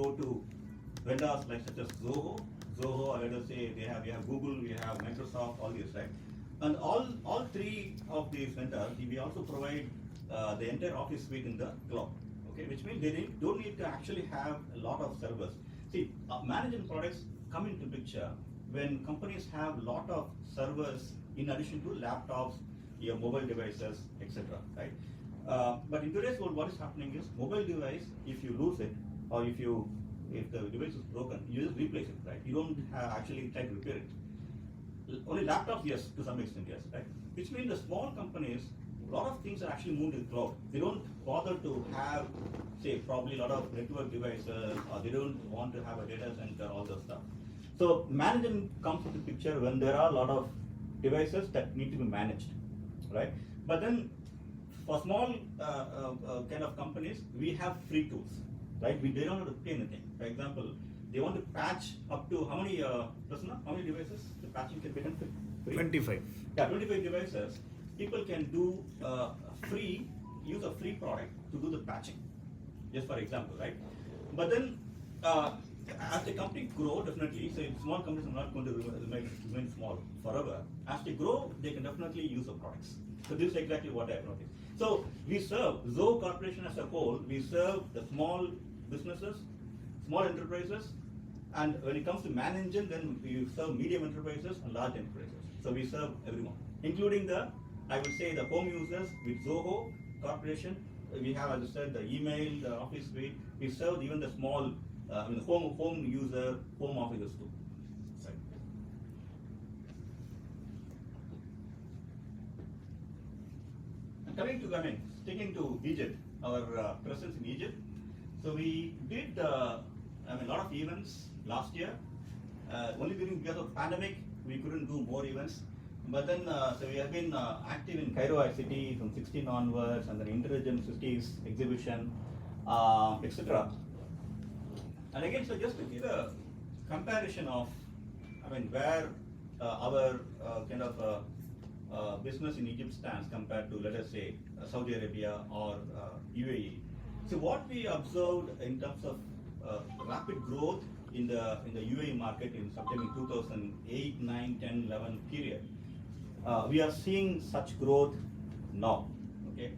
go to vendors like such as Zoho, or let us say we have Google, we have Microsoft, all these, right? And all three of these vendors, we also provide the entire office suite in the cloud. Okay, which means they don't need to actually have a lot of servers. See, managing products come into picture when companies have a lot of servers in addition to laptops, your mobile devices, etc. Right? But in today's world, what is happening is mobile device, if you lose it, or if the device is broken, you just replace it, right? You don't actually try to repair it. Only laptops, yes, to some extent, yes, right? Which means the small companies, a lot of things are actually moved to the cloud. They don't bother to have, say, probably a lot of network devices, or they don't want to have a data center, all those stuff. So management comes into picture when there are a lot of devices that need to be managed, right? But then for small kind of companies, we have free tools, right? They don't have to pay anything. For example, they want to patch up to how many devices? The patching can be done free? 25. Yeah, 25 devices. People can do use a free product to do the patching, just for example, right? But then, as the company grow, definitely, so small companies are not going to remain small forever. As they grow, they can definitely use the products. So this is exactly what I've noticed. So we serve, Zoho Corporation as a whole, we serve the small businesses, small enterprises, and when it comes to managing, then we serve medium enterprises and large enterprises. So we serve everyone, including I would say the home users with Zoho Corporation. We have, as I said, the email, the office suite. We serve even the small, home user, home offices too. Right. And coming to, sticking to Egypt, our presence in Egypt. So we did, a lot of events last year. Only because of pandemic, we couldn't do more events. But then, so we have been active in Cairo ICT from 16 onwards, and then Intelligent Cities exhibition, etc. And again, so just to give a comparison of, where our kind of business in Egypt stands compared to, let us say, Saudi Arabia or UAE. So what we observed in terms of rapid growth in the UAE market in sometime in 2008, 9, 10, 11 period. We are seeing such growth now, okay?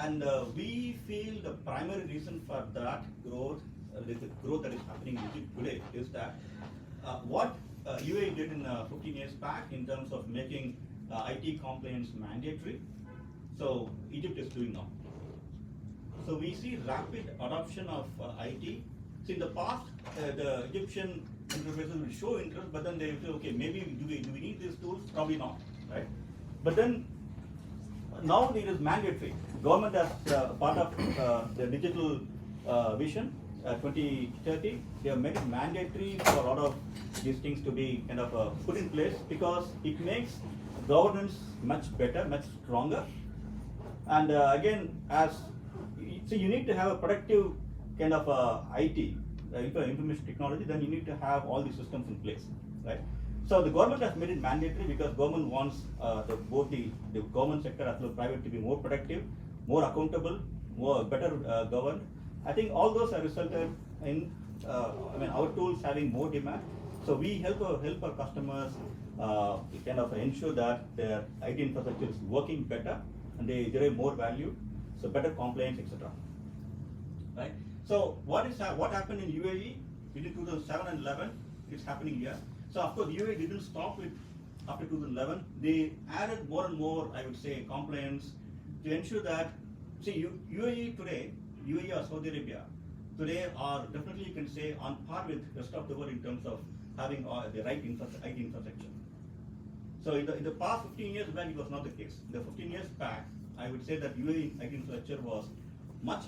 And we feel the primary reason for that growth, the growth that is happening in Egypt today, is that what UAE did in 15 years back in terms of making IT compliance mandatory, so Egypt is doing now. So we see rapid adoption of IT. So in the past, the Egyptian enterprises will show interest, but then they will say, okay, maybe do we need these tools? Probably not, right? But then now it is mandatory. Government has part of the digital vision 2030. They have made it mandatory for a lot of these things to be kind of put in place because it makes governance much better, much stronger. And again, so you need to have a productive kind of IT, information technology, then you need to have all these systems in place, right? So the government has made it mandatory because government wants both the government sector as well as private to be more productive, more accountable, better governed. I think all those have resulted in our tools having more demand. So we help our customers kind of ensure that their IT infrastructure is working better and they derive more value, so better compliance, etc. Right? So what happened in UAE between 2007 and 11 is happening here. So of course UAE didn't stop with after 2011. They added more and more, I would say, compliance to ensure that, see, UAE today, UAE or Saudi Arabia today are definitely, you can say, on par with the rest of the world in terms of having the right IT infrastructure. So in the past 15 years back, it was not the case. The 15 years back, I would say that UAE IT infrastructure was much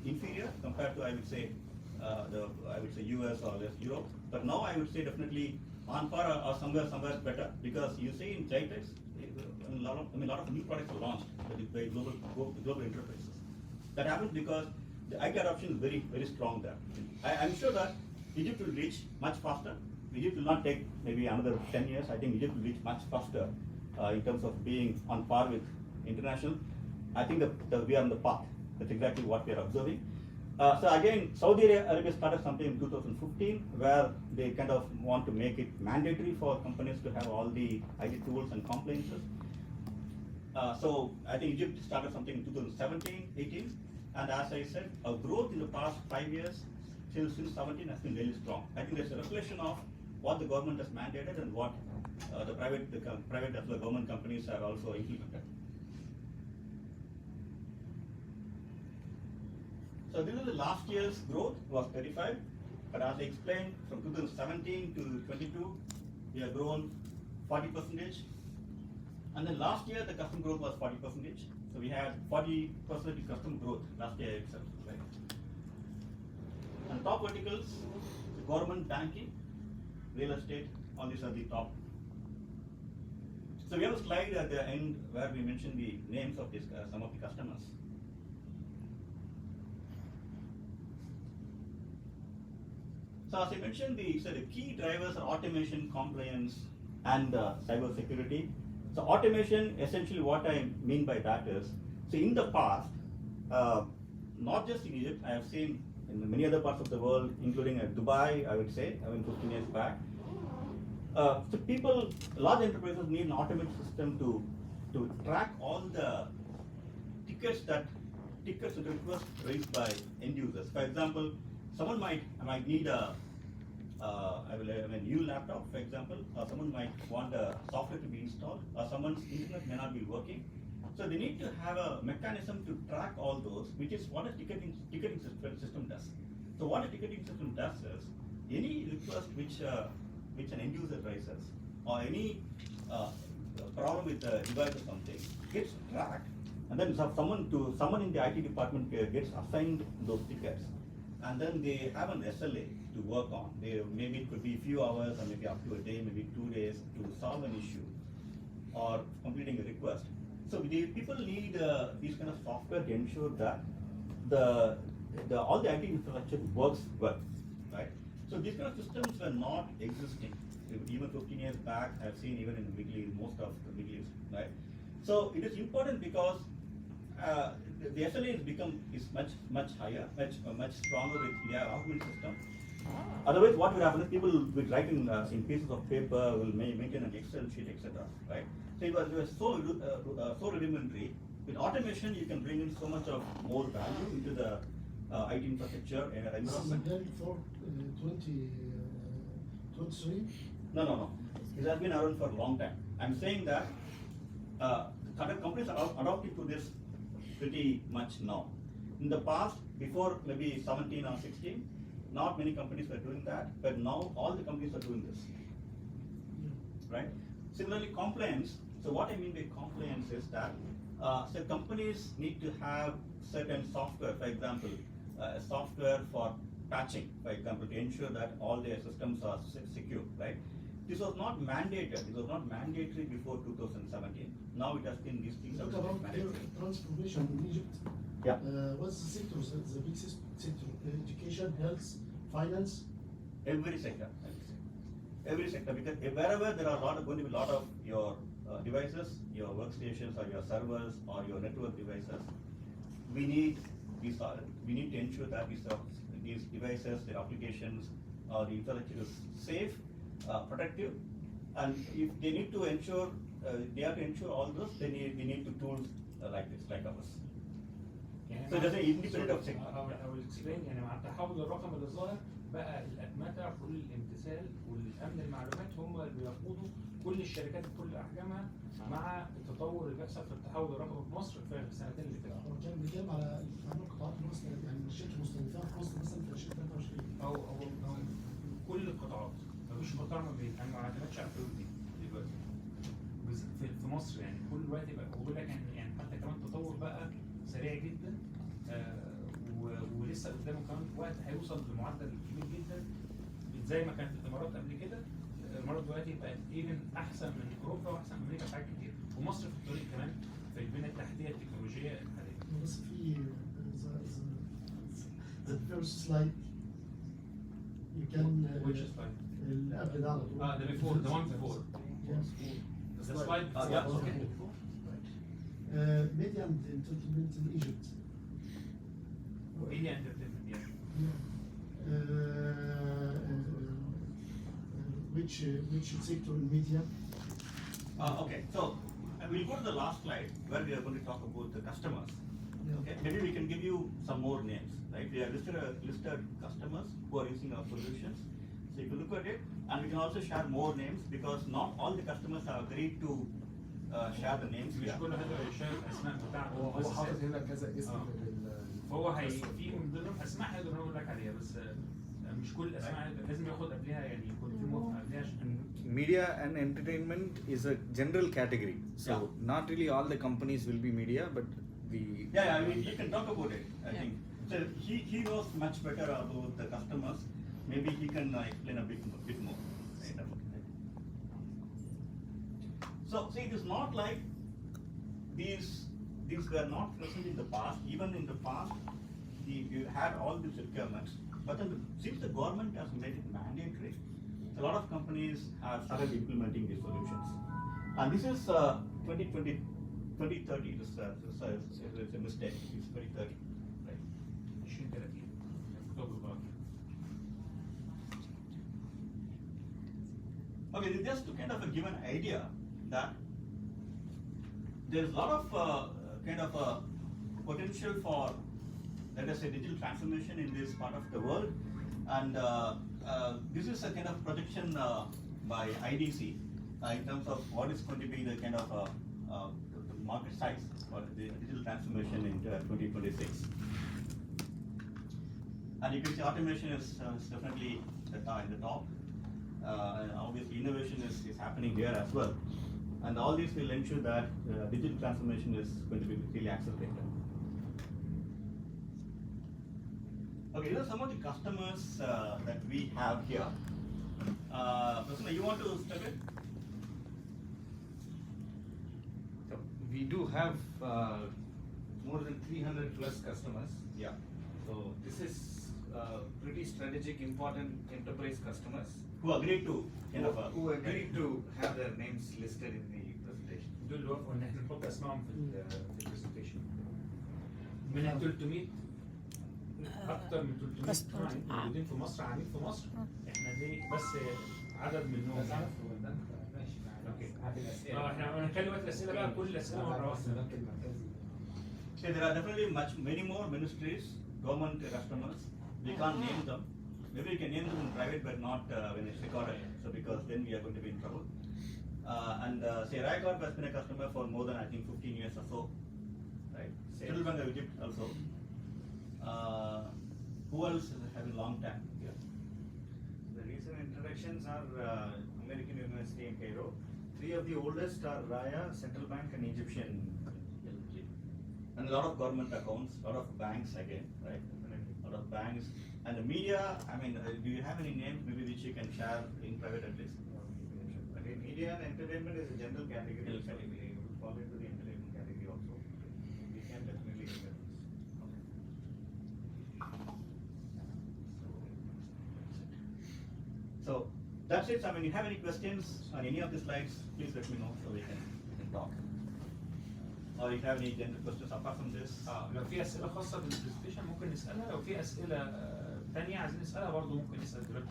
inferior compared to, I would say, US or less Europe. But now I would say definitely on par or somewhere better, because you see in GITEX, a lot of new products are launched by global enterprises. That happens because the IT adoption is very, very strong there. I'm sure that Egypt will reach much faster. Egypt will not take maybe another 10 years. I think Egypt will reach much faster in terms of being on par with international. I think that we are on the path. That's exactly what we are observing. So again, Saudi Arabia started something in 2015 where they kind of want to make it mandatory for companies to have all the IT tools and compliances. So I think Egypt started something in 2017, 18, and as I said, our growth in the past 5 years, since 17, has been really strong. I think there's a reflection of what the government has mandated and what the private as well government companies have also implemented. So this is the last year's growth was 35, but as I explained, from 2017 to 22, we have grown 40%. And then last year, the custom growth was 40%. So we had 40% custom growth last year itself, right? And top verticals, the government, banking, real estate, all these are the top. So we have a slide at the end where we mention the names of these, some of the customers. So as I mentioned, the key drivers are automation, compliance, and cyber security. So automation, essentially what I mean by that is, so in the past, not just in Egypt, I have seen in many other parts of the world, including Dubai, I would say, 15 years back. So people, large enterprises need an automated system to track all the tickets and requests raised by end users. For example, someone might need a new laptop, for example, or someone might want a software to be installed, or someone's internet may not be working. So they need to have a mechanism to track all those, which is what a ticketing system does. So what a ticketing system does is, any request which an end user raises, or any problem with the device or something, gets tracked, and then someone in the IT department gets assigned those tickets, and then they have an SLA to work on. Maybe it could be a few hours, or maybe up to a day, maybe 2 days to solve an issue or completing a request. So people need these kind of software to ensure that all the IT infrastructure works well, right? So these kind of systems were not existing. Even 15 years back, I've seen even in the Middle East, most of the Middle East, right? So it is important because the SLA is much higher, much stronger with the augment system. Otherwise, what will happen is people will write in pieces of paper, will maintain an Excel sheet, etc. Right? So it was so rudimentary. With automation, you can bring in so much of more value into the IT infrastructure and environment. This is for 2023? No. It has been around for a long time. I'm saying that certain companies are adopting to this pretty much now. In the past, before maybe 17 or 16, not many companies were doing that, but now all the companies are doing this, right? Similarly, compliance. So what I mean by compliance is that so companies need to have certain software, for example, software for patching, for example, to ensure that all their systems are secure, right? This was not mandated. This was not mandatory before 2017. Now it has been these things are mandatory. Transformation in Egypt. Yeah. What's the sectors? The big sector: education, health, finance. Every sector, I would say. Every sector, because wherever there are going to be a lot of your devices, your workstations, or your servers, or your network devices, we need to ensure that these devices, their applications, or the infrastructure is safe, protective, and if they need to ensure, they have to ensure all those. They need to tools like this, like ours. So there's an independent of sector. I will explain. يعني مع التحول الرقمي اللي ظاهر بقى الأتمتة كل الامتثال والأمن المعلومات هم اللي بيقودوا كل الشركات بكل أحجامها مع التطور اللي بيحصل في التحول الرقمي في مصر في السنتين اللي فاتوا. هو كان بيتكلم على القطاعات المصرية، يعني الشركة المستهدفة في مصر مثلا في 2023. أو كل القطاعات، مفيش قطاع ما اعتمدش على الحلول دي دلوقتي. في مصر يعني كل الوقت يبقى بقول لك يعني حتى كمان التطور بقى سريع جدا، ولسه قدامه كمان وقت هيوصل لمعدل كبير جدا زي ما كانت الامارات قبل كده. الامارات دلوقتي بقت ايفن احسن من اوروبا واحسن من امريكا في حاجات كتير، ومصر في الطريق كمان في البنيه التحتيه التكنولوجيه الحاليه. بس في the first slide you can which slide؟ اللي قبل ده على طول. the before, the one before. Yes. The slide before. Yeah. Okay. Media and entertainment in Egypt. Media entertainment, which sector in media? Okay, so we'll go to the last slide where we are going to talk about the customers. Yeah. Okay, maybe we can give you some more names, right? We have listed customers who are using our solutions. So you can look at it, and we can also share more names because not all the customers have agreed to share the names. مش كل هذا يشارك الاسماء بتاعته هو حاطط هنا كذا اسم فهو في من ضمنهم اسماء هيقدر نقول لك عليها بس مش كل الاسماء لازم ياخد قبلها يعني يكون في موافقه قبلها عشان Media and entertainment is a general category. So Yeah. not really all the companies will be media, but the Yeah, I mean, you can talk about it, I think. So he knows much better about the customers. Maybe he can explain a bit more. Right? So see, it is not like these were not present in the past. Even in the past, you had all these requirements. But then since the government has made it mandatory, a lot of companies have started implementing these solutions. And this is 2030. It's a mistake. It's 2030, right? 2030 اكتوبر بقى. Okay, just to kind of give an idea that there's a lot of kind of potential for, let us say, digital transformation in this part of the world, and this is a kind of projection by IDC in terms of what is going to be the kind of the market size for the digital transformation in 2026. And you can see automation is definitely in the top. And obviously innovation is happening here as well. And all these will ensure that digital transformation is going to be really accelerated. Okay, these are some of the customers that we have here. Prasanna, you want to step in? So we do have more than 300 plus customers. Yeah. So this is pretty strategic, important enterprise customers Who agreed to kind of who agreed to have their names listed in the presentation. دول اللي وافقوا ان احنا نحط اسمائهم في البرزنتيشن. من ال 300 اكتر من 300 client موجودين في مصر عاملين في مصر احنا دي بس عدد منهم. ماشي اوكي هذه الاسئله احنا هنتكلم دلوقتي الاسئله بقى كل الاسئله مره واحده. البنك المركزي See, there are definitely many more ministries, government customers. We can't name them. Maybe we can name them in private, but not when it's recorded. So because then we are going to be in trouble. And say Raicorp has been a customer for more than I think 15 years or so, right? Central Bank of Egypt also. Who else has had a long time here? The recent introductions are American University in Cairo. 3 of the oldest are Raya, Central Bank, and Egyptian. And a lot of government accounts, a lot of banks again, right? A lot of banks. And the media, I mean, do you have any names maybe which you can share in private at least? Again, media and entertainment is a general category. General So category. we will fall into the entertainment category also. We can definitely look at this. So that's it. I mean, you have any questions on any of the slides, please let me know so we can talk. Or if you have any general questions apart from this. لو في اسئله خاصه بالبرزنتيشن ممكن نسالها، لو في اسئله ثانيه عايزين نسالها برضه ممكن نسال دلوقتي.